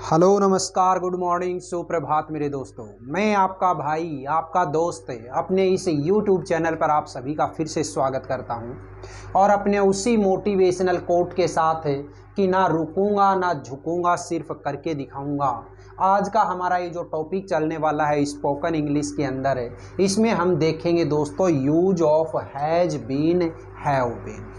Hello नमस्कार good morning सुप्रभात मेरे दोस्तों। मैं आपका भाई आपका दोस्त अपने इस YouTube चैनल पर आप सभी का फिर से स्वागत करता हूं और अपने उसी मोटिवेशनल कोट के साथ कि ना रुकूंगा ना झुकूंगा, सिर्फ करके दिखाऊंगा। आज का हमारा ये जो टॉपिक चलने वाला है स्पोकन इंग्लिश के अंदर है, इसमें हम देखेंगे दोस्तों use of has been have been.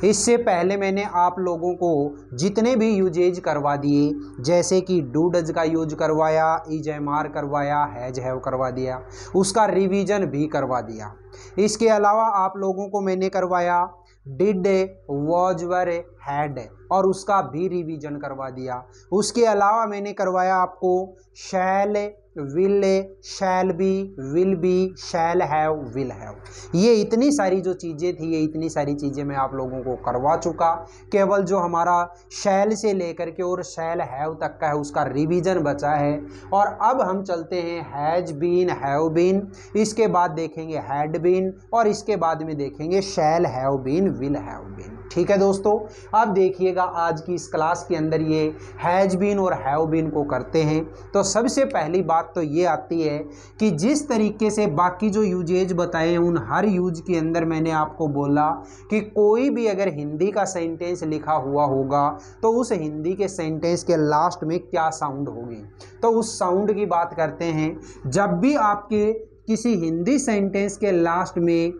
इससे पहले मैंने आप लोगों को जितने भी यूजेज करवा दिए, जैसे कि डू डज का यूज करवाया, इज एम आर करवाया, हैज हैव करवा दिया, उसका रिवीजन भी करवा दिया। इसके अलावा आप लोगों को मैंने करवाया डिड, वॉज, वर, हैड और उसका भी रिवीजन करवा दिया। उसके अलावा मैंने करवाया आपको shall, will, shall be, will be, shall have, will have. ये इतनी सारी जो चीज़ें थी, ये इतनी सारी चीज़ें मैं आप लोगों को करवा चुका। केवल जो हमारा शैल से लेकर के और शैल हैव तक का है उसका रिवीजन बचा है। और अब हम चलते हैं हैज बीन, हैव बीन, इसके बाद देखेंगे हैड बीन और इसके बाद में देखेंगे shall have been, will have been. ठीक है दोस्तों, अब देखिएगा आज की इस क्लास के अंदर ये हैज बीन और हैव बीन को करते हैं। तो सबसे पहली बात तो ये आती है कि जिस तरीके से बाकी जो यूजेज बताए हैं उन हर यूज के अंदर मैंने आपको बोला कि कोई भी अगर हिंदी का सेंटेंस लिखा हुआ होगा तो उस हिंदी के सेंटेंस के लास्ट में क्या साउंड होगी, तो उस साउंड की बात करते हैं। जब भी आपके किसी हिंदी सेंटेंस के लास्ट में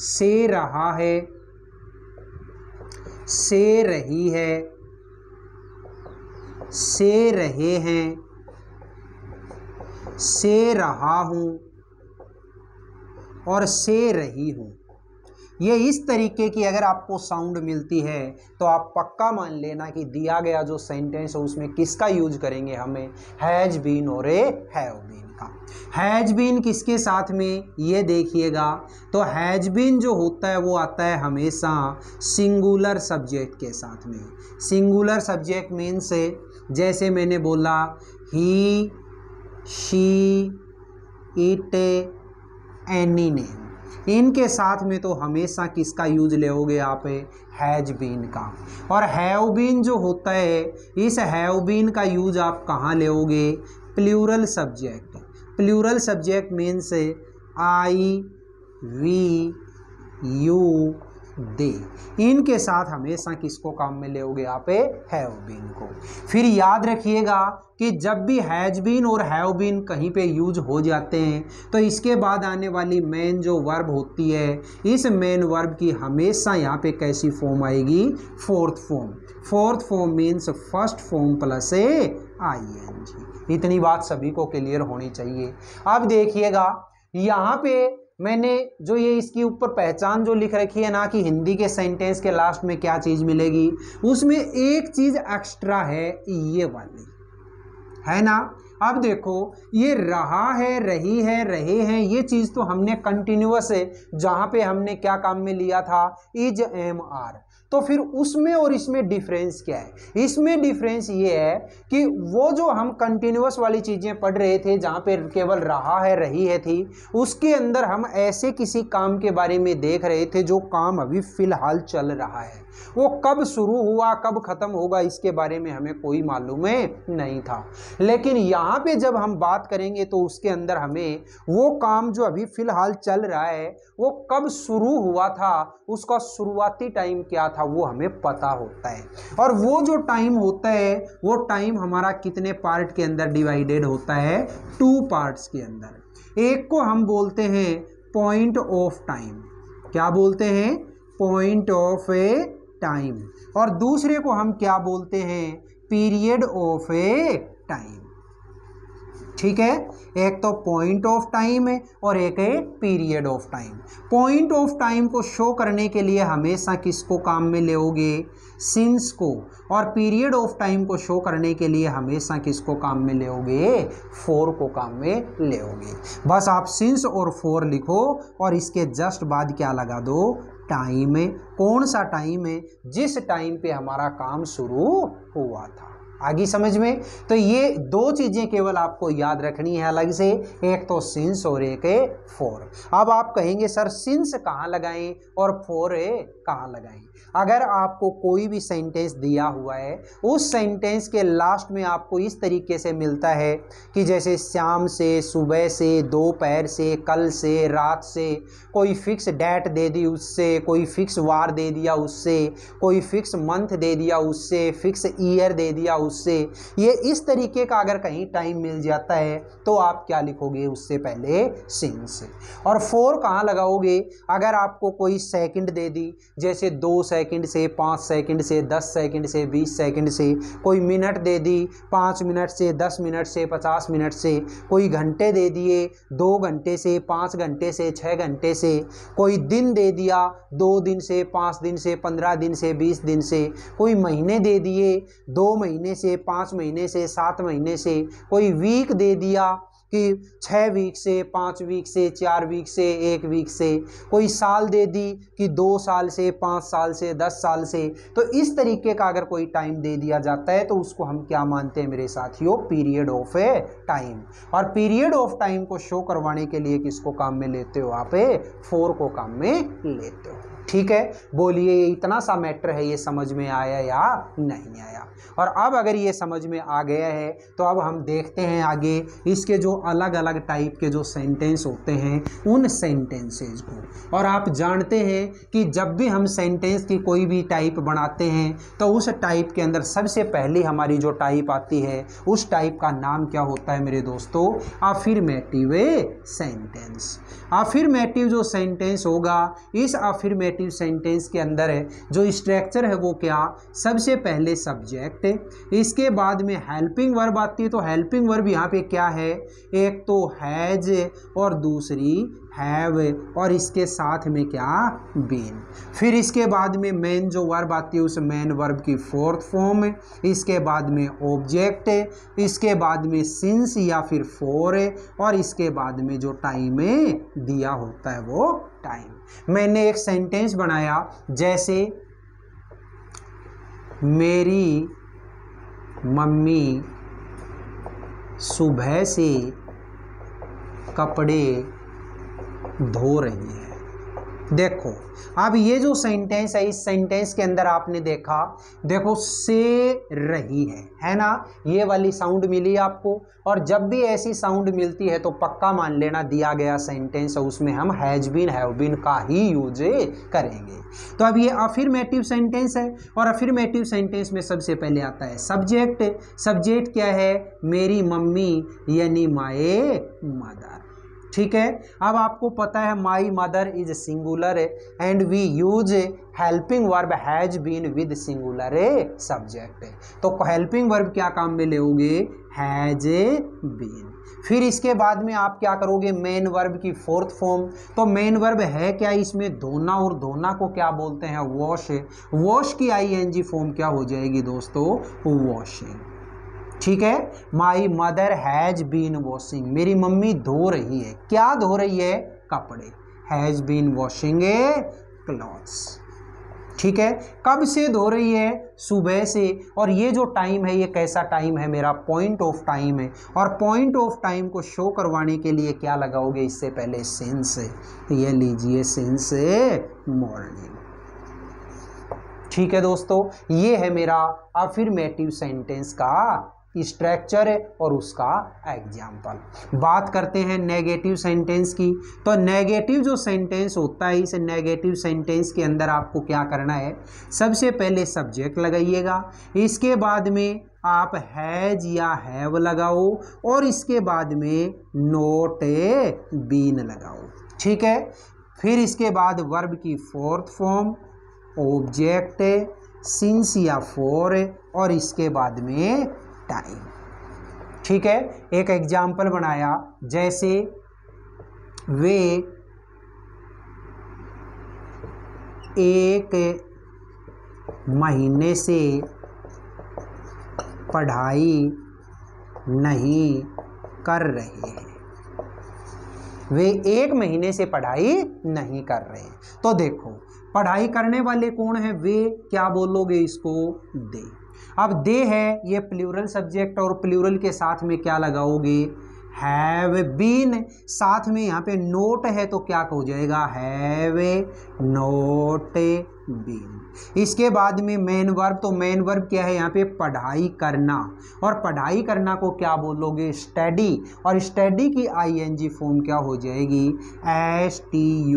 से रहा है, से रही है, से रहे हैं, से रहा हूं और से रही हूं, ये इस तरीके की अगर आपको साउंड मिलती है तो आप पक्का मान लेना कि दिया गया जो सेंटेंस है उसमें किसका यूज करेंगे, हमें हैज बीन और हैव बीन का। हैज बीन किसके साथ में, ये देखिएगा, तो हैज बीन जो होता है वो आता है हमेशा सिंगुलर सब्जेक्ट के साथ में। सिंगुलर सब्जेक्ट मीन्स जैसे मैंने बोला ही, शी, इट, एनी नेम, इनके साथ में तो हमेशा किसका यूज लेओगे आप, हैज बीन का। और हैव बीन जो होता है, इस हैव बीन का यूज आप कहाँ लेओगे, plural subject. Plural subject means I, we, you, they, इनके साथ हमेशा किसको काम में लेओगे आप, हैव बीन को। फिर याद रखिएगा कि जब भी हैज बीन और हैव बीन कहीं पे यूज हो जाते हैं तो इसके बाद आने वाली मेन जो वर्ब होती है, इस मेन वर्ब की हमेशा यहाँ पे कैसी फॉर्म आएगी, fourth form. Fourth form means first form plus ING। इतनी बात सभी को क्लियर होनी चाहिए। अब देखिएगा यहाँ पे मैंने जो ये इसके ऊपर पहचान जो लिख रखी है ना कि हिंदी के सेंटेंस के लास्ट में क्या चीज़ मिलेगी, उसमें एक चीज़ एक्स्ट्रा है, ये वाली है ना। अब देखो ये रहा है, रही है, रहे हैं, ये चीज़ तो हमने कंटिन्यूअस है, जहाँ पे हमने क्या काम में लिया था, इज एम आर। तो फिर उसमें और इसमें डिफरेंस क्या है, इसमें डिफरेंस ये है कि वो जो हम कंटिन्यूअस वाली चीज़ें पढ़ रहे थे जहाँ पे केवल रहा है, रही है थी, उसके अंदर हम ऐसे किसी काम के बारे में देख रहे थे जो काम अभी फ़िलहाल चल रहा है। वो कब शुरू हुआ कब ख़त्म होगा इसके बारे में हमें कोई मालूम नहीं था। लेकिन यहाँ पे जब हम बात करेंगे तो उसके अंदर हमें वो काम जो अभी फ़िलहाल चल रहा है वो कब शुरू हुआ था, उसका शुरुआती टाइम क्या था, वो हमें पता होता है। और वो जो टाइम होता है वो टाइम हमारा कितने पार्ट के अंदर डिवाइडेड होता है, 2 पार्ट्स के अंदर। एक को हम बोलते हैं पॉइंट ऑफ टाइम, क्या बोलते हैं, पॉइंट ऑफ ए टाइम, और दूसरे को हम क्या बोलते हैं, पीरियड ऑफ ए टाइम। ठीक है, एक तो पॉइंट ऑफ टाइम है और एक है period of time. Point of time को शो करने के लिए हमेशा किसको काम में लेओगे, सिंस को, और पीरियड ऑफ टाइम को शो करने के लिए हमेशा किसको काम में लेओगे, फॉर को काम में लेओगे। बस आप सिंस और फॉर लिखो और इसके जस्ट बाद क्या लगा दो, टाइम है। कौन सा टाइम है, जिस टाइम पे हमारा काम शुरू हुआ था। आगे समझ में, तो ये 2 चीज़ें केवल आपको याद रखनी है अलग से, एक तो सिंस और एक है फॉर। अब आप कहेंगे सर सिंस कहाँ लगाएं और फॉर कहाँ लगाएं। अगर आपको कोई भी सेंटेंस दिया हुआ है, उस सेंटेंस के लास्ट में आपको इस तरीके से मिलता है कि जैसे शाम से, सुबह से, दोपहर से, कल से, रात से, कोई फिक्स डेट दे दी उससे, कोई फिक्स वार दे दिया उससे, कोई फिक्स मंथ दे दिया उससे, फिक्स ईयर दे दिया उससे, ये इस तरीके का अगर कहीं टाइम मिल जाता है तो आप क्या लिखोगे, उससे पहले सिंस। और फोर कहाँ लगाओगे, अगर आपको कोई सेकंड दे दी, जैसे 2 सेकंड से, 5 सेकंड से, 10 सेकंड से, 20 सेकंड से, कोई मिनट दे दी 5 मिनट से, 10 मिनट से, 50 मिनट से, कोई घंटे दे दिए 2 घंटे से, 5 घंटे से, 6 घंटे से, कोई दिन दे दिया 2 दिन से, 5 दिन से, 15 दिन से, 20 दिन से, कोई महीने दे दिए 2 महीने से, 5 महीने से, 7 महीने से, कोई वीक दे दिया कि 6 वीक से, 5 वीक से, 4 वीक से, 1 वीक से, कोई साल दे दी कि 2 साल से, 5 साल से, 10 साल से। तो इस तरीके का अगर कोई टाइम दे दिया जाता है तो उसको हम क्या मानते हैं मेरे साथियों, पीरियड ऑफ ए टाइम। और पीरियड ऑफ टाइम को शो करवाने के लिए किसको काम में लेते हो आप, 4 को काम में लेते हो। ठीक है, बोलिए इतना सा मैटर है, ये समझ में आया या नहीं आया। और अब अगर ये समझ में आ गया है तो अब हम देखते हैं आगे इसके जो अलग अलग टाइप के जो सेंटेंस होते हैं उन सेंटेंसेज को। और आप जानते हैं कि जब भी हम सेंटेंस की कोई भी टाइप बनाते हैं तो उस टाइप के अंदर सबसे पहले हमारी जो टाइप आती है उस टाइप का नाम क्या होता है मेरे दोस्तों, अफर्मेटिव सेंटेंस। अफर्मेटिव जो सेंटेंस होगा, इस अफर्मेटिव सेंटेंस के अंदर है जो स्ट्रक्चर है वो क्या, सबसे पहले सब्जेक्ट, इसके बाद में हेल्पिंग वर्ब आती है। तो हेल्पिंग वर्ब यहाँ पे क्या है, एक तो हैज और दूसरी हैव, और इसके साथ में क्या, बीन। फिर इसके बाद में मेन जो वर्ब आती है उस मेन वर्ब की 4th फॉर्म, इसके बाद में ऑब्जेक्ट, इसके बाद में सिंस या फिर फॉर, और इसके बाद में जो टाइम दिया होता है वो टाइम। मैंने एक सेंटेंस बनाया, जैसे मेरी मम्मी सुबह से कपड़े धो रही है। देखो अब ये जो सेंटेंस है, इस सेंटेंस के अंदर आपने देखा, देखो से रही है ना, ये वाली साउंड मिली आपको। और जब भी ऐसी साउंड मिलती है तो पक्का मान लेना दिया गया सेंटेंस है उसमें हम हैज बीन, हैव बीन का ही यूज करेंगे। तो अब ये अफर्मेटिव सेंटेंस है, और अफर्मेटिव सेंटेंस में सबसे पहले आता है सब्जेक्ट। सब्जेक्ट क्या है, मेरी मम्मी यानी माय मदर। ठीक है, अब आपको पता है my mother is singular and we use helping verb has been with singular subject. तो हेल्पिंग वर्ब क्या काम में लोगे, हैज बीन। फिर इसके बाद में आप क्या करोगे, मेन वर्ब की 4th फॉर्म। तो मेन वर्ब है क्या, इसमें धोना, और धोना को क्या बोलते हैं, वॉश। वॉश की ING फॉर्म क्या हो जाएगी दोस्तों, वॉशिंग। ठीक है, my mother has been washing, मेरी मम्मी धो रही है, क्या धो रही है, कपड़े। Has been washing a clothes. ठीक है, कब से धो रही है, सुबह से। और ये जो टाइम है ये कैसा टाइम है, मेरा पॉइंट ऑफ टाइम है। और पॉइंट ऑफ टाइम को शो करवाने के लिए क्या लगाओगे, इससे पहले सिंस। ये लीजिए सिंस मॉर्निंग। ठीक है दोस्तों, ये है मेरा अफर्मेटिव सेंटेंस का स्ट्रक्चर और उसका एग्जाम्पल। बात करते हैं नेगेटिव सेंटेंस की। तो नेगेटिव जो सेंटेंस होता है, इस नेगेटिव सेंटेंस के अंदर आपको क्या करना है, सबसे पहले सब्जेक्ट लगाइएगा, इसके बाद में आप हैज या हैव लगाओ, और इसके बाद में नोट बीन लगाओ। ठीक है, फिर इसके बाद वर्ब की 4th फॉर्म, ऑब्जेक्ट, सिंस या फॉर, और इसके बाद में टाइम। ठीक है, एक एग्जाम्पल बनाया, जैसे वे 1 महीने से पढ़ाई नहीं कर रहे हैं। वे 1 महीने से पढ़ाई नहीं कर रहे हैं। तो देखो पढ़ाई करने वाले कौन है, वे, क्या बोलोगे इसको, दे। अब दे है ये प्लूरल सब्जेक्ट, और प्लूरल के साथ में क्या लगाओगे, हैव बीन। साथ में यहाँ पे नोट है तो क्या हो जाएगा, हैव नोट बीन। इसके बाद में मेन वर्ब, तो मेन वर्ब क्या है यहाँ पे, पढ़ाई करना, और पढ़ाई करना को क्या बोलोगे, स्टडी, और स्टडी की आईएनजी फॉर्म क्या हो जाएगी, STUDYING,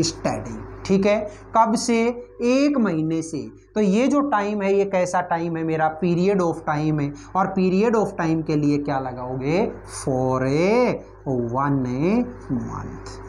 स्टडी। ठीक है, कब से, 1 महीने से। तो ये जो टाइम है ये कैसा टाइम है मेरा, पीरियड ऑफ टाइम है, और पीरियड ऑफ टाइम के लिए क्या लगाओगे, फॉर ए 1 मंथ।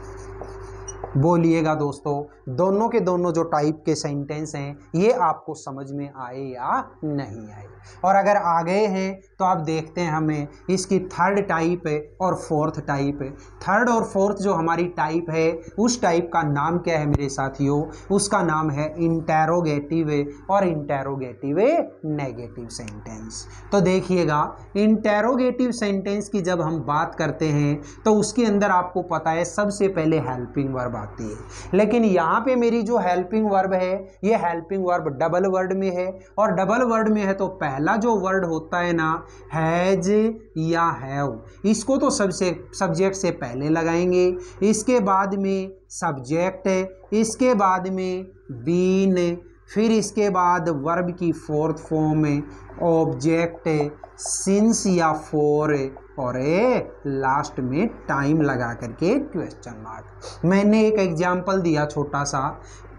बोलिएगा दोस्तों, दोनों के दोनों जो टाइप के सेंटेंस हैं ये आपको समझ में आए या नहीं आए, और अगर आ गए हैं तो आप देखते हैं हमें इसकी थर्ड टाइप है और फोर्थ टाइप है। थर्ड और फोर्थ जो हमारी टाइप है उस टाइप का नाम क्या है मेरे साथियों, उसका नाम है इंटेरोगेटिव और इंटेरोगेटिव नेगेटिव सेंटेंस। तो देखिएगा, इंटेरोगेटिव सेंटेंस की जब हम बात करते हैं तो उसके अंदर आपको पता है सबसे पहले हेल्पिंग वर्ब आती है, लेकिन यहाँ पे मेरी जो हेल्पिंग वर्ब है ये हेल्पिंग वर्ब डबल वर्ड में है, और डबल वर्ड में है तो पहला जो वर्ड होता है ना, हैज या हैव, इसको तो सबसे सब्जेक्ट से पहले लगाएंगे, इसके बाद में सब्जेक्ट, इसके बाद में बीन, फिर इसके बाद वर्ब की फोर्थ फॉर्म में ऑब्जेक्ट, सिंस या फॉर, और लास्ट में टाइम लगा करके क्वेश्चन मार्क। मैंने एक एग्जाम्पल दिया छोटा सा,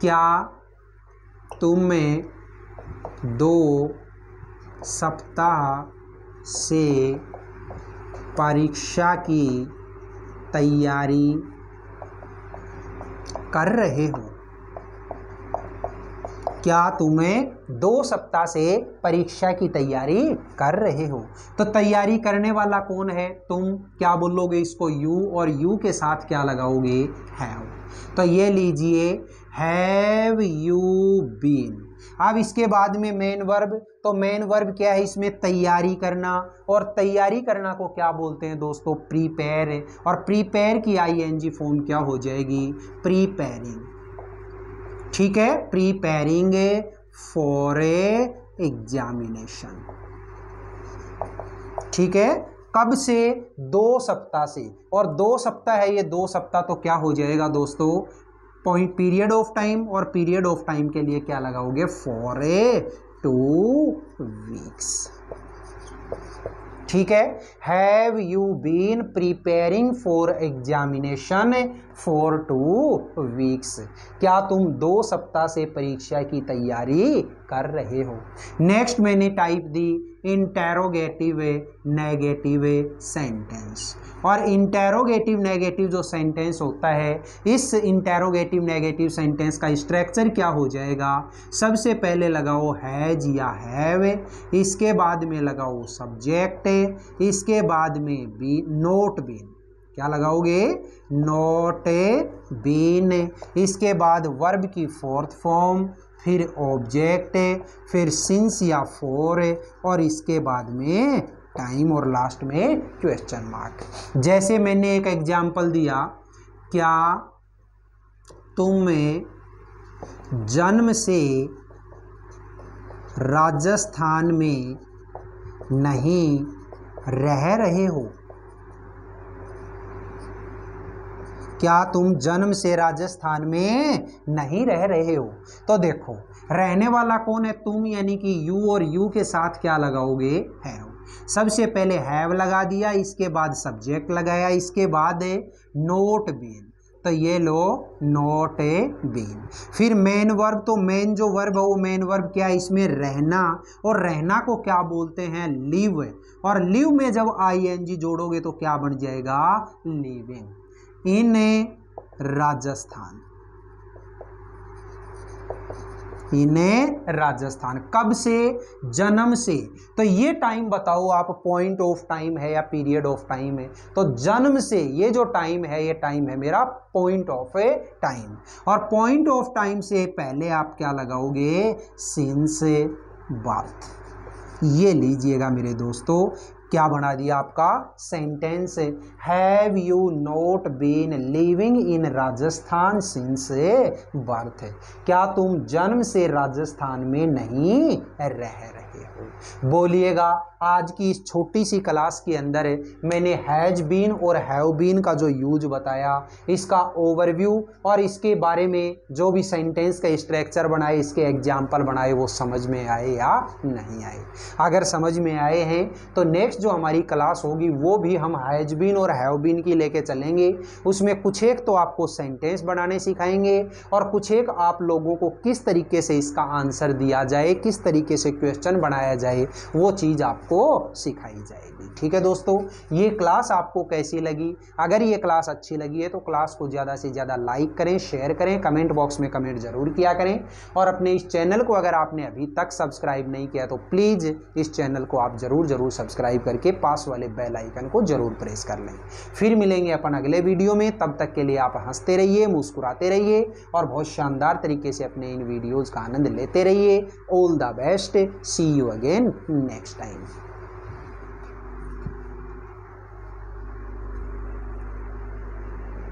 क्या तुम्हें 2 सप्ताह से परीक्षा की तैयारी कर रहे हो, क्या तुम्हें 2 सप्ताह से परीक्षा की तैयारी कर रहे हो। तो तैयारी करने वाला कौन है, तुम, क्या बोलोगे इसको, यू, और यू के साथ क्या लगाओगे, हैव। तो ये लीजिए, हैव यू बीन। अब इसके बाद में मेन वर्ब, तो मेन वर्ब क्या है इसमें, तैयारी करना, और तैयारी करना को क्या बोलते हैं दोस्तों, प्रीपेयर, और प्रीपेयर की आईएनजी फॉर्म क्या हो जाएगी, प्रीपेयरिंग। ठीक है, प्रीपेयरिंग फॉर ए एग्जामिनेशन। ठीक है, कब से, 2 सप्ताह से, और 2 सप्ताह है ये, 2 सप्ताह तो क्या हो जाएगा दोस्तों, पॉइंट पीरियड ऑफ टाइम, और पीरियड ऑफ टाइम के लिए क्या लगाओगे, फॉर ए 2 वीक्स। ठीक है, have you been preparing for examination for 2 weeks, क्या तुम 2 सप्ताह से परीक्षा की तैयारी कर रहे हो। नेक्स्ट मैंने टाइप दी इंटेरोगेटिव नेगेटिव सेंटेंस, और इंटेरोगेटिव नेगेटिव जो सेंटेंस होता है, इस इंटेरोगेटिव नेगेटिव सेंटेंस का स्ट्रक्चर क्या हो जाएगा, सबसे पहले लगाओ हैज या हैव, इसके बाद में लगाओ सब्जेक्ट, इसके बाद में बी, नोट बीन, क्या लगाओगे, नोट बीन, इसके बाद वर्ब की फोर्थ फॉर्म, फिर ऑब्जेक्ट, फिर सिंस या फॉर, और इसके बाद में टाइम, और लास्ट में क्वेश्चन मार्क। जैसे मैंने एक एग्जाम्पल दिया, क्या तुम जन्म से राजस्थान में नहीं रह रहे हो, क्या तुम जन्म से राजस्थान में नहीं रह रहे हो। तो देखो, रहने वाला कौन है, तुम, यानी कि यू, और यू के साथ क्या लगाओगे, हैव। सबसे पहले हैव लगा दिया, इसके बाद सब्जेक्ट लगाया, इसके बाद नोट बीन, तो ये लो नोट बीन। फिर मेन वर्ब, तो मेन जो वर्ब है वो मेन वर्ब क्या है इसमें, रहना, और रहना को क्या बोलते हैं, लिव, और लिव में जब आईएनजी जोड़ोगे तो क्या बन जाएगा, लिविंग इन राजस्थान, इन्हें राजस्थान। कब से, जन्म से। तो ये टाइम बताओ आप, पॉइंट ऑफ टाइम है या पीरियड ऑफ टाइम है। तो जन्म से ये जो टाइम है ये टाइम है मेरा पॉइंट ऑफ ए टाइम, और पॉइंट ऑफ टाइम से पहले आप क्या लगाओगे, सिंस बर्थ। ये लीजिएगा मेरे दोस्तों, क्या बना दिया आपका sentence, have you not been living in Rajasthan since birth, क्या तुम जन्म से राजस्थान में नहीं रह रहे सकते हो। बोलिएगा आज की इस छोटी सी क्लास के अंदर मैंने हैज बीन और हैव बीन का जो यूज बताया, इसका ओवरव्यू और इसके बारे में जो भी सेंटेंस का स्ट्रक्चर बनाए, इसके एग्जाम्पल बनाए, वो समझ में आए या नहीं आए। अगर समझ में आए हैं तो नेक्स्ट जो हमारी क्लास होगी वो भी हम हैज बीन और हैव बीन की लेके चलेंगे। उसमें कुछ एक तो आपको सेंटेंस बनाने सिखाएंगे और कुछ एक आप लोगों को किस तरीके से इसका आंसर दिया जाए, किस तरीके से क्वेश्चन बनाया जाए, वो चीज़ आपको सिखाई जाएगी। ठीक है दोस्तों, ये क्लास आपको कैसी लगी? अगर ये क्लास अच्छी लगी है तो क्लास को ज़्यादा से ज़्यादा लाइक करें, शेयर करें, कमेंट बॉक्स में कमेंट जरूर किया करें और अपने इस चैनल को अगर आपने अभी तक सब्सक्राइब नहीं किया तो प्लीज़ इस चैनल को आप जरूर सब्सक्राइब करके पास वाले बेल आइकन को जरूर प्रेस कर लें। फिर मिलेंगे अपन अगले वीडियो में, तब तक के लिए आप हंसते रहिए, मुस्कुराते रहिए और बहुत शानदार तरीके से अपने इन वीडियोज़ का आनंद लेते रहिए। All the best, see you again next time.